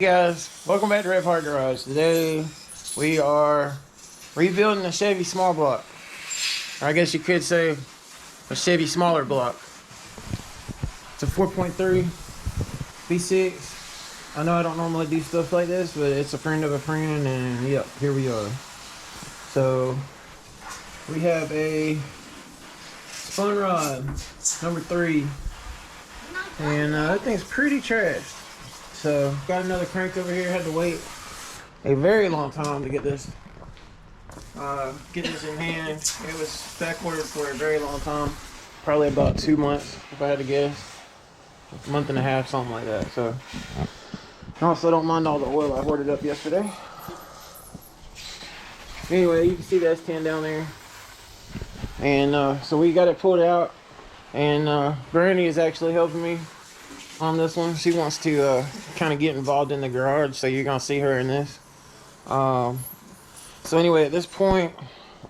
Hey guys, welcome back to Red Park Garage. Today we are rebuilding a Chevy small block, or I guess you could say a Chevy smaller block. It's a 4.3 V6. I know I don't normally do stuff like this, but it's a friend of a friend, and yep, here we are. So we have a spun rod number 3, and that thing's pretty trashed. So got another crank over here. Had to wait a very long time to get this in hand. It was back ordered for a very long time, probably about 2 months if I had to guess, a month and a half, something like that. So I also don't mind all the oil I hoarded up yesterday. Anyway, you can see the S10 down there, and so we got it pulled out, and Brandy is actually helping me on this one. She wants to kind of get involved in the garage, so you're gonna see her in this. So anyway, at this point,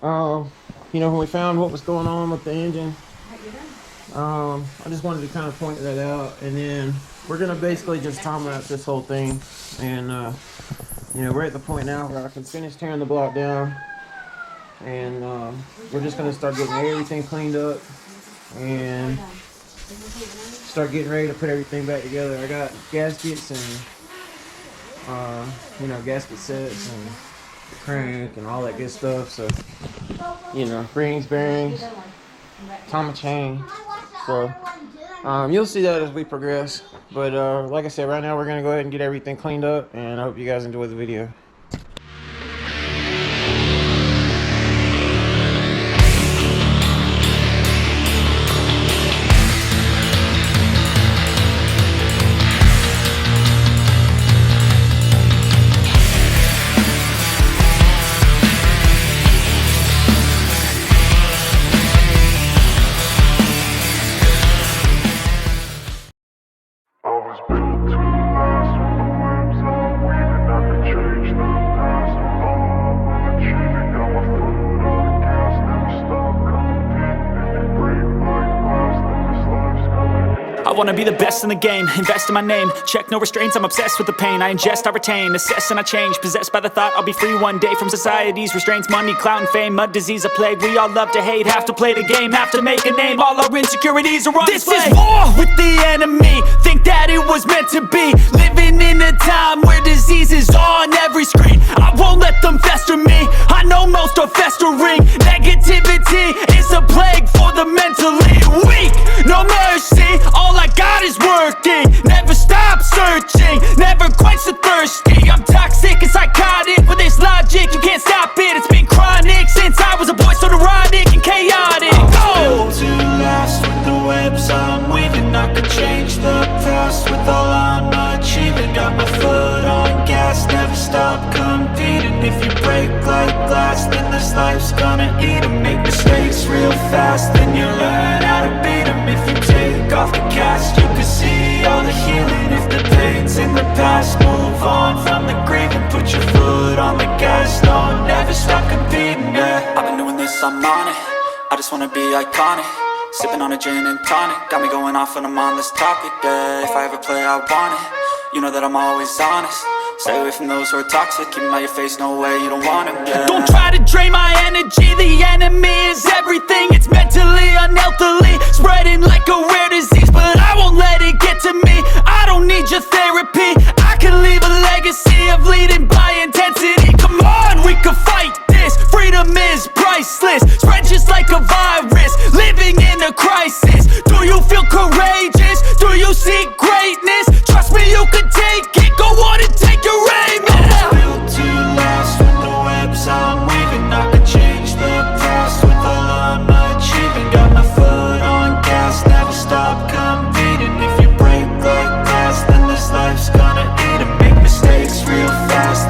you know, when we found what was going on with the engine, I just wanted to kind of point that out, and then we're gonna basically just time lapse this whole thing, and you know, we're at the point now where I can finish tearing the block down, and we're just gonna start getting everything cleaned up and start getting ready to put everything back together. I got gaskets and you know, gasket sets and crank and all that good stuff. So, you know, rings, bearings, Thomas chain. So you'll see that as we progress. But like I said, right now we're gonna go ahead and get everything cleaned up, and I hope you guys enjoy the video. I wanna be the best in the game, invest in my name. Check no restraints, I'm obsessed with the pain. I ingest, I retain, assess and I change. Possessed by the thought I'll be free one day from society's restraints. Money, clout and fame, mud, disease, a plague. We all love to hate, have to play the game, have to make a name. All our insecurities are on display. This is war with the enemy, think that it was meant to be. Living in a time where disease is on every screen. I won't let them fester me, I know most are festering. Negativity is a plague for the mentally weak. No mercy, all I got is working. Never stop searching, never quench the thirsty. I'm toxic and psychotic, with this logic you can't stop it. It's been chronic since I was a boy, so neurotic and chaotic. Built to last with the webs I'm weaving. I could change the past with all I'm achieving. Got my foot on gas, never stop competing. If you break like glass, then this life's gonna eat 'em. Make mistakes real fast, then you learn how to beat 'em. If you take off the cast, you can see all the healing. If the pain's in the past, move on from the grave and put your foot on the gas. Don't never stop competing, yeah. I've been doing this, I'm on it. I just wanna be iconic. Sipping on a gin and tonic, got me going off when I'm on this topic, yeah. If I ever play, I want it. You know that I'm always honest. Stay away from those who are toxic. Keep them out your face, no way, you don't want them, yeah. Don't try to drain my energy. The enemy is everything. It's mentally, unhealthily, spreading like a rare disease. But I won't let it get to me. I don't need your therapy. I can leave a legacy of leading by intensity. Come on, we can fight this. Freedom is priceless. Spread just like a virus. Living in a crisis. Do you feel courageous? Do you seek greatness? Trust me, you can take it. Go on and take your aim, yeah. Built to last with the webs I'm weaving. I could change the past with all I'm achieving. Got my foot on gas, never stop competing. If you break like glass, then this life's gonna eat 'em. Make mistakes real fast,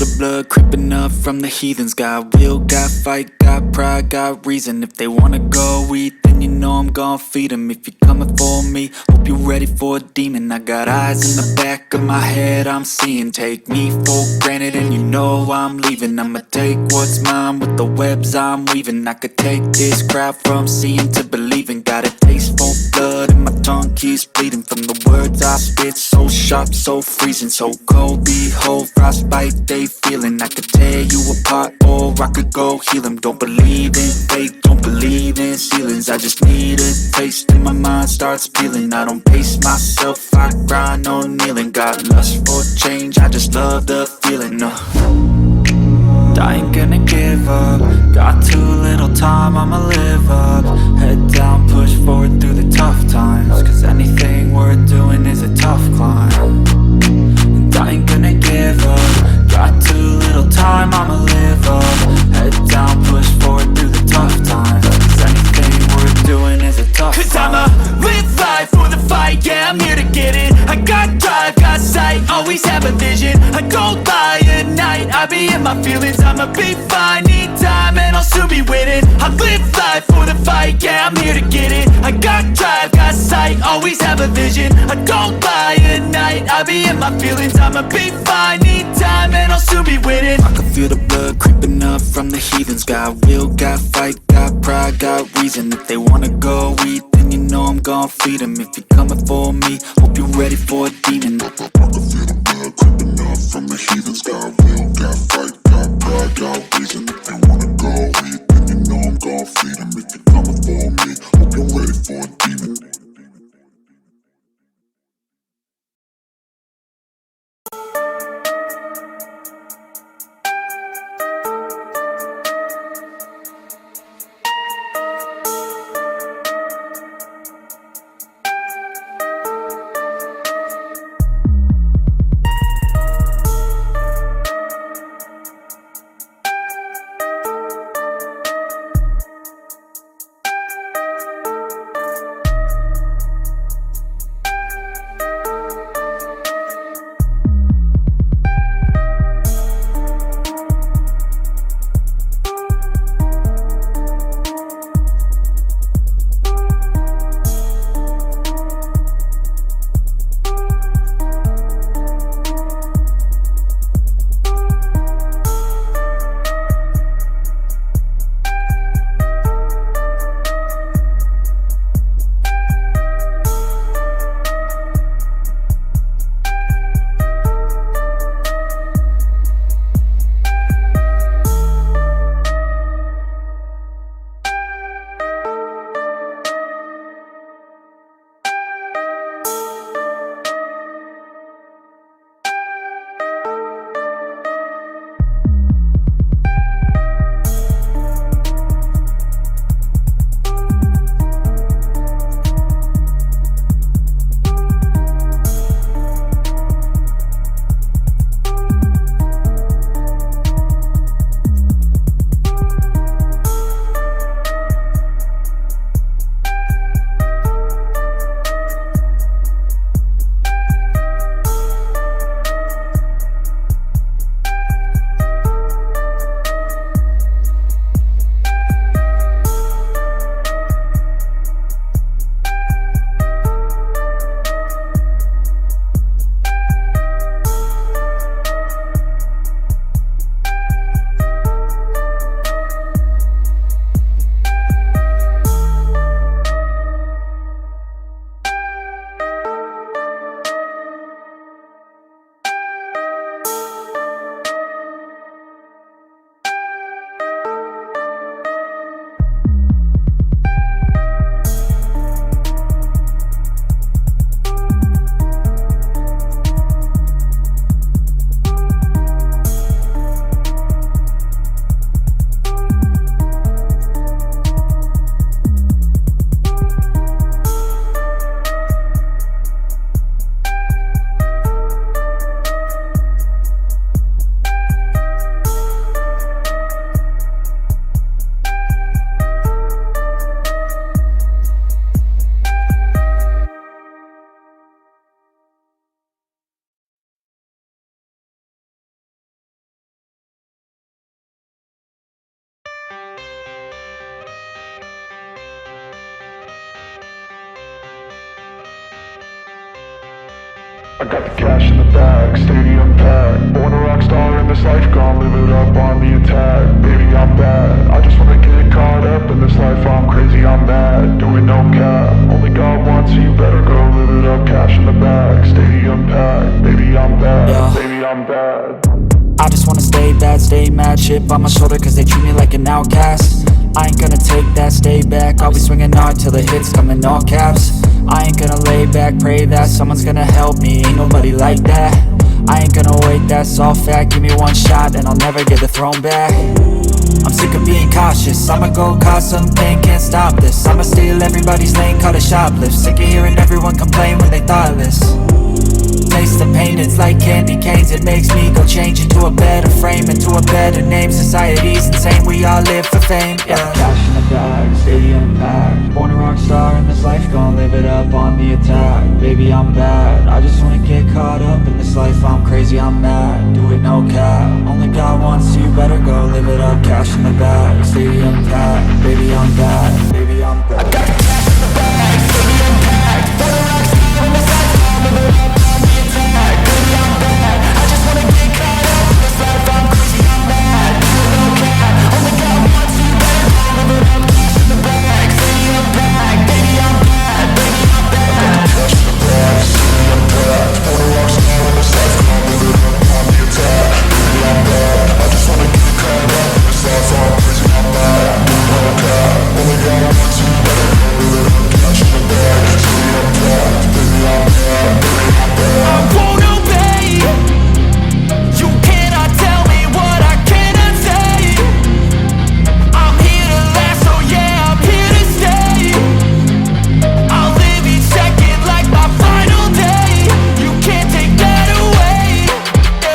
the blood creeping up from the heathens. Got will, got fight, got pride, got reason. If they wanna go eat, then you know I'm gon' feed them. If you're coming for me, hope you're ready for a demon. I got eyes in the back of my head, I'm seeing. Take me for granted and you know I'm leaving. I'ma take what's mine with the webs I'm weaving. I could take this crowd from seeing to believing. Got a taste for blood and my tongue keeps bleeding from the words I spit. So sharp, so freezing, so cold. Behold, frostbite they feeling. I could tear you apart or I could go heal them. Don't believe in fate, don't believe in ceilings. I just need a taste and my mind starts peeling. I don't pace myself, I grind on kneeling. Got lust for change, I just love the feeling. I ain't gonna give up. Got too little time, I'ma live up. Head down, push forward through the tough times. Cause anything worth doing is a tough climb. And I ain't gonna give up. Got too little time, I'ma live up. Head down, push forward through the tough times. Cause anything worth doing is a tough climb. Cause I'ma live life for the fight, yeah, I'm here to get it. I got drive, got sight, always have a vision. I don't lie at night, I be in my feelings. I'ma be fine, need time and I'll soon be winning. I live life for the fight, yeah, I'm here to get it. I got drive, got sight, always have a vision. I don't lie at night, I be in my feelings. I'ma be fine, need time and I'll soon be winning. I can feel the blood creeping up from the heathens. Got will, got fight, got pride, got reason. If they wanna go eat, then you know I'm gon' feed them. If you're coming for me, hope you're ready for a demon. I can feel the blood creeping up from the heathens. Got will, got fight, got pride, got reason. If they wanna go eat, then you know I'm gon' feed them. If you're coming for me, hope you're ready for a demon. I got the cash in the bag, stadium packed. Born a rock star in this life, gon' live it up on the attack. Baby, I'm bad, I just wanna get caught up in this life. I'm crazy, I'm mad, doing no cap. Only God wants, so you better go live it up. Cash in the bag, stadium packed. Baby, I'm bad, Yeah. baby, I'm bad. I just wanna stay bad, stay mad. Chip on my shoulder cause they treat me like an outcast. I ain't gonna take that, stay back. I'll be swinging hard till the hits come in all caps. I ain't gonna lay back, pray that someone's gonna help me. Ain't nobody like that. I ain't gonna wait, that's all fact. Give me one shot and I'll never get the throne back. I'm sick of being cautious, I'ma go cause something, can't stop this. I'ma steal everybody's lane, call it shoplift. Sick of hearing everyone complain when they thoughtless. Taste the pain, it's like candy canes. It makes me go change into a better frame, into a better name. Society's insane, we all live for fame, yeah. Cash in the bag, stadium packed. Born a rock star in this life, gon' live it up on the attack. Baby, I'm bad, I just wanna get caught up in this life. I'm crazy, I'm mad, do it no cap. Only God wants, so you better go live it up. Cash in the bag, stadium packed. Baby, I'm bad, baby, I'm bad. I got the cash in the bag, stadium packed. Born a rock star in this life, gon' live it up. I'm crazy, I'm mad, do it no cap. Only God wants, so you better go live it up. Cash in the bag, stadium packed. Baby, I'm bad, baby, I'm bad.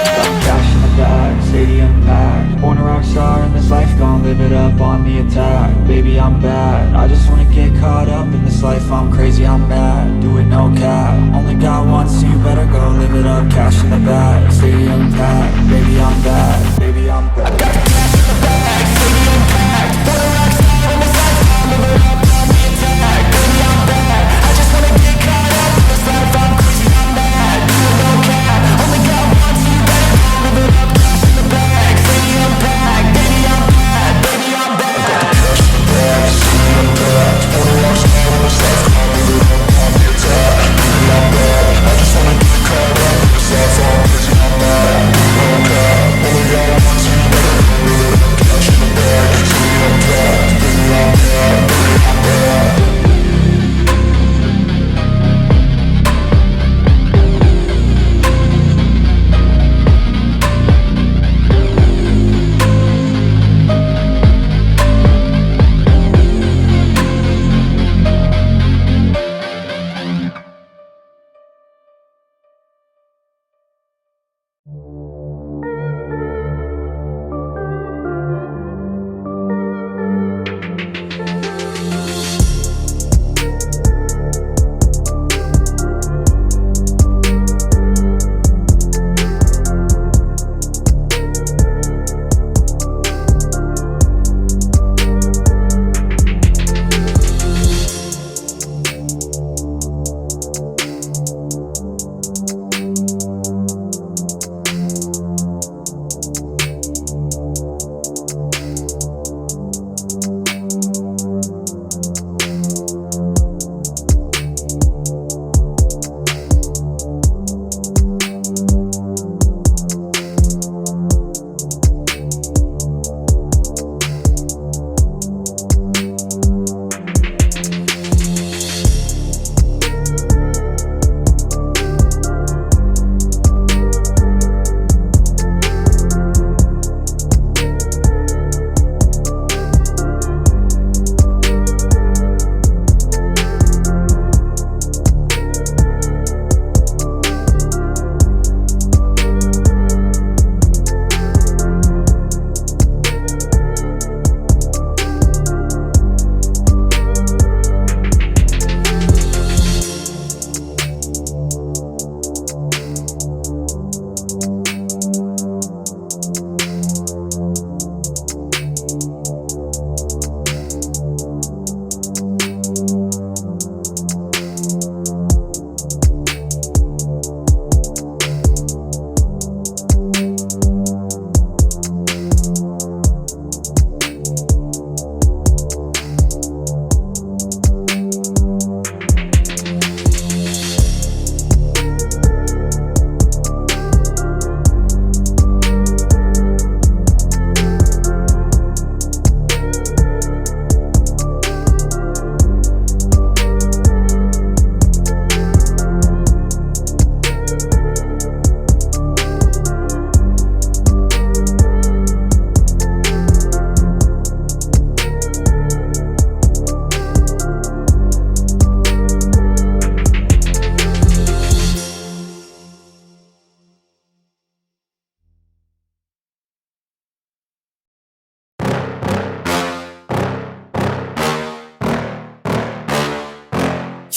I got the cash in the bag, stadium packed. Born a rock star in this life, I'll live it up on the attack. Baby, I'm bad, I just wanna get caught up in this life. I'm crazy, I'm mad, do it no cap. Only God wants, so you better go live it up. Cash in the bag, stadium packed. Baby, I'm bad, baby, I'm bad. I got the cash in the bag, stadium packed. Born a rock star in this life, I'll live it up on the attack. Baby, I'm bad, I just wanna get caught up in this life.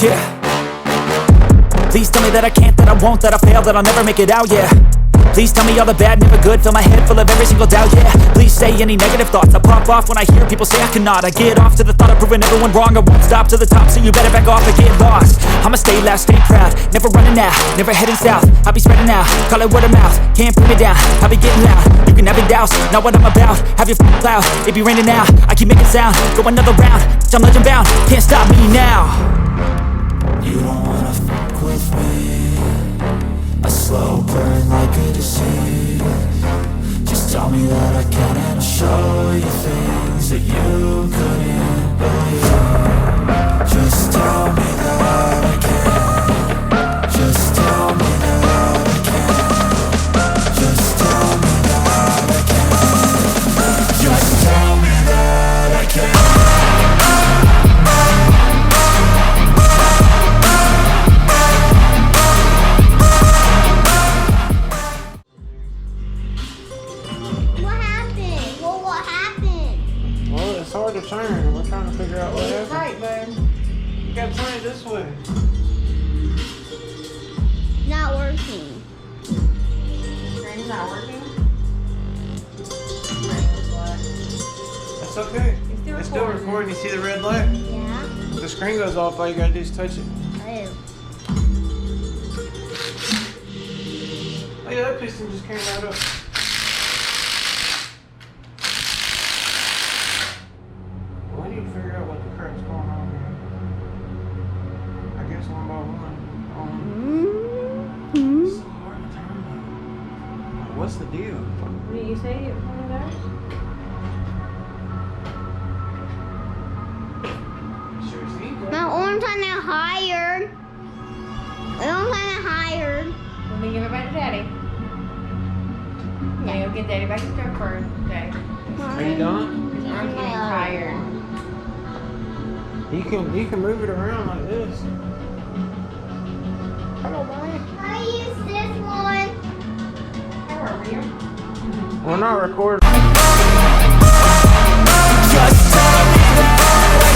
yeah. Please tell me that I can't, that I won't, that I'll fail, that I'll never make it out, yeah. Please tell me all the bad, never good. Fill my head full of every single doubt, yeah. Please say any negative thoughts. I pop off when I hear people say I cannot. I get off to the thought of proving everyone wrong. I won't stop to the top, so you better back off or get lost. I'ma stay loud, stay proud, never running out, never heading south. I'll be spreading out, call it word of mouth. Can't put me down, I'll be getting loud. You can have it douse, not what I'm about. Have your cloud, it be raining now. I keep making sound, go another round. I'm legend bound, can't stop me now. You don't wanna fuck with me. A slow burn like a disease. Just tell me that I can and I'll show you things that you couldn't believe. Just tell me that I can. Just tell me that I can. Just tell me that I can. Just tell me that I can. It's hard to turn. We're trying to figure out what happened. Right, bud. You gotta turn it this way. Not working. Screen's not working? That's okay. It's still recording. You see the red light? Yeah. The screen goes off, all you gotta do is touch it. Oh. Oh yeah, that piston just came right up. Well, we need to figure out what the crap's going on here. I guess one by one. It's so hard to turn though. Like, what's the deal? Did you say it from there? Seriously? My arms on there higher. My arms on there higher. Let me give it back to Daddy. Yeah, go get Daddy back to truck first, okay? Are you done? His arm's getting tired. You can move it around like this. Hello, Brian. I use this one. How are you? We're not recording. Just tell me that I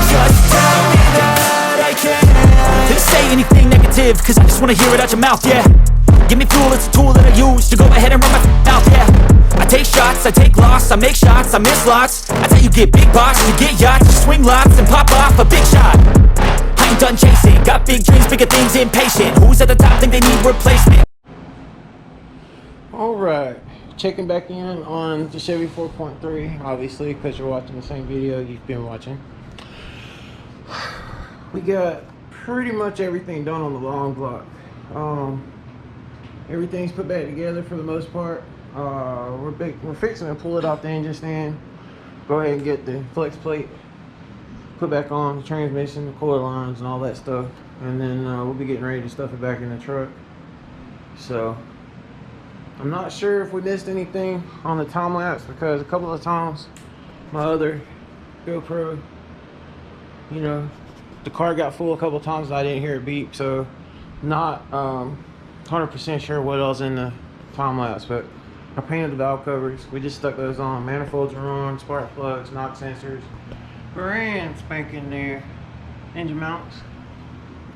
Just tell me that I can. Please say anything negative, cause I just wanna hear it out your mouth, yeah. Give me fuel, it's a tool that I use to go ahead and run my mouth, yeah. I take shots, I take loss, I make shots, I miss lots. That's how you get big box, you get yachts, you swing lots and pop off a big shot. I ain't done chasing, got big dreams, bigger things, impatient. Who's at the top think they need replacement? Alright, checking back in on the Chevy 4.3, obviously, because you're watching the same video you've been watching. We got pretty much everything done on the long block. Everything's put back together for the most part. We're fixing to pull it off the engine stand. Go ahead and get the flex plate put back on, the transmission, the coil lines, and all that stuff. And then we'll be getting ready to stuff it back in the truck. So I'm not sure if we missed anything on the time lapse, because a couple of times my other GoPro, you know, the car got full a couple of times and I didn't hear it beep. So not 100% sure what else in the time lapse, but I painted the valve covers. We just stuck those on. Manifolds are on, spark plugs, knock sensors, brand spanking new engine mounts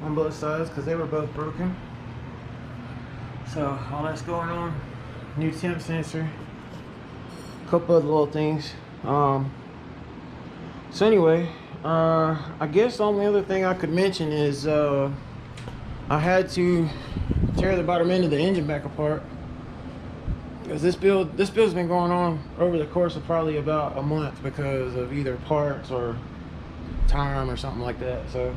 on both sides because they were both broken. So all that's going on. New temp sensor, a couple other little things. So anyway, I guess the only other thing I could mention is I had to tear the bottom end of the engine back apart because this build's been going on over the course of probably about a month because of either parts or time or something like that. So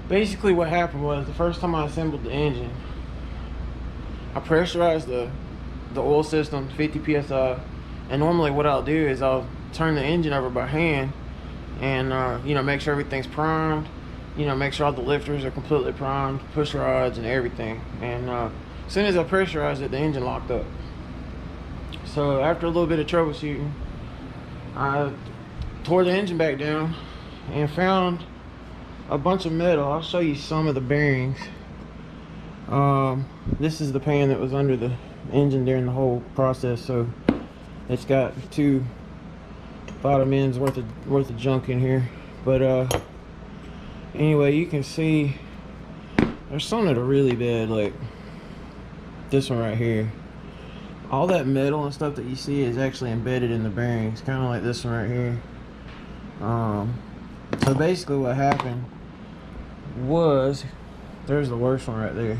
basically what happened was, the first time I assembled the engine, I pressurized the oil system 50 psi, and normally what I'll do is I'll turn the engine over by hand and you know, make sure everything's primed, you know, make sure all the lifters are completely primed, push rods and everything. And as soon as I pressurized it, the engine locked up. So after a little bit of troubleshooting, I tore the engine back down and found a bunch of metal. I'll show you some of the bearings. This is the pan that was under the engine during the whole process, so it's got 2 bottom ends worth of junk in here. But anyway, you can see there's some that are really bad, like this one right here. All that metal and stuff that you see is actually embedded in the bearings, kind of like this one right here. So basically what happened was, there's the worst one right there.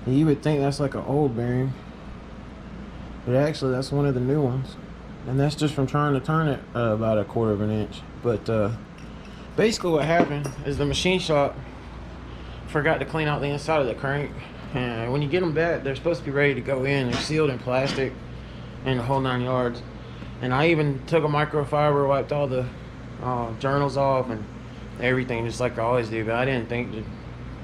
And you would think that's like an old bearing, but actually that's one of the new ones, and that's just from trying to turn it about 1/4 of an inch. But basically what happened is the machine shop forgot to clean out the inside of the crank, and when you get them back, they're supposed to be ready to go in. They're sealed in plastic and the whole 9 yards. And I even took a microfiber, wiped all the journals off and everything, just like I always do. But I didn't think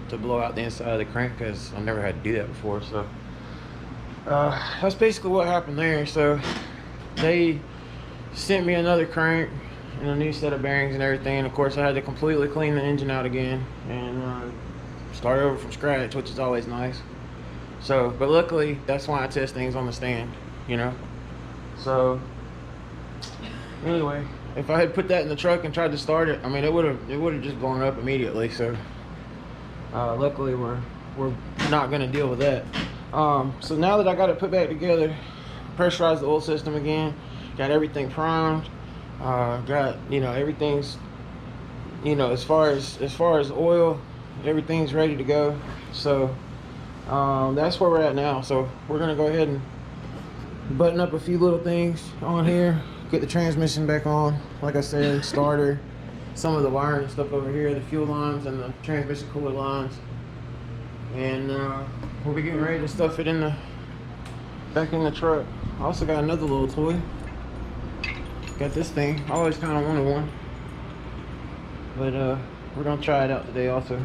to blow out the inside of the crank, because I never had to do that before. So that's basically what happened there. So they sent me another crank and a new set of bearings and everything. And of course I had to completely clean the engine out again and start over from scratch, which is always nice. So, but luckily that's why I test things on the stand, you know. So anyway, if I had put that in the truck and tried to start it, I mean, it would have just blown up immediately. So luckily we're not going to deal with that. So now that I got it put back together, pressurized the oil system again, got everything primed, got, you know, everything's, you know, as far as oil, everything's ready to go. So that's where we're at now. So we're gonna go ahead and button up a few little things on here, get the transmission back on, like I said, starter, some of the wiring and stuff over here, the fuel lines and the transmission cooler lines, and we'll be getting ready to stuff it back in the truck. I also got another little toy. Got this thing. I always kind of wanted one, but we're gonna try it out today also.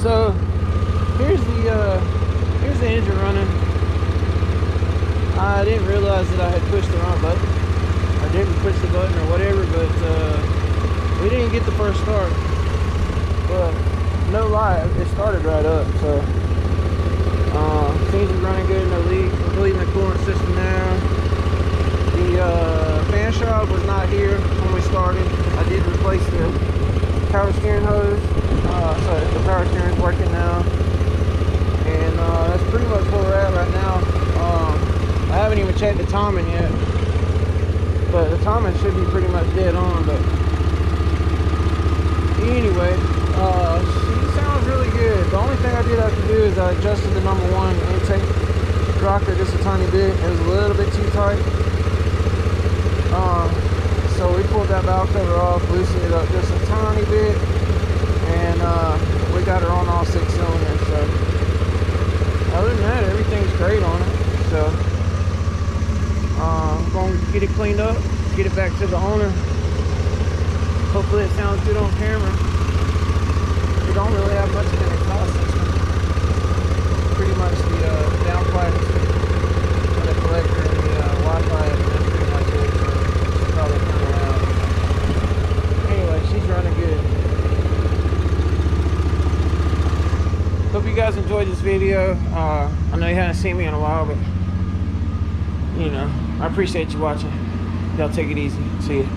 So here's the engine running. I didn't realize that I had pushed the wrong button. I didn't push the button or whatever, but we didn't get the first start. But no lie, it started right up. So things are running good, no leaks. We're bleeding the coolant system now. The fan shroud was not here when we started. I did replace the power steering hose, so the power steering is working now, and that's pretty much where we're at right now. I haven't even checked the timing yet, but the timing should be pretty much dead on. But anyway, she sounds really good. The only thing I did have to do is I adjusted the number 1 intake rocker just a tiny bit. It was a little bit too tight. So we pulled that valve cover off, loosened it up just a tiny bit, and we got her on all 6 cylinders. So other than that, everything's great on it. So I'm going to get it cleaned up, get it back to the owner. Hopefully it sounds good on camera. We don't really have much of an exhaust system. Pretty much the downpipes and the collector and the Wi-Fi, and that's pretty much it. So it's probably kind of loud. Anyway, she's running good. Hope you guys enjoyed this video. I know you haven't seen me in a while, but you know, I appreciate you watching. Y'all take it easy. See ya.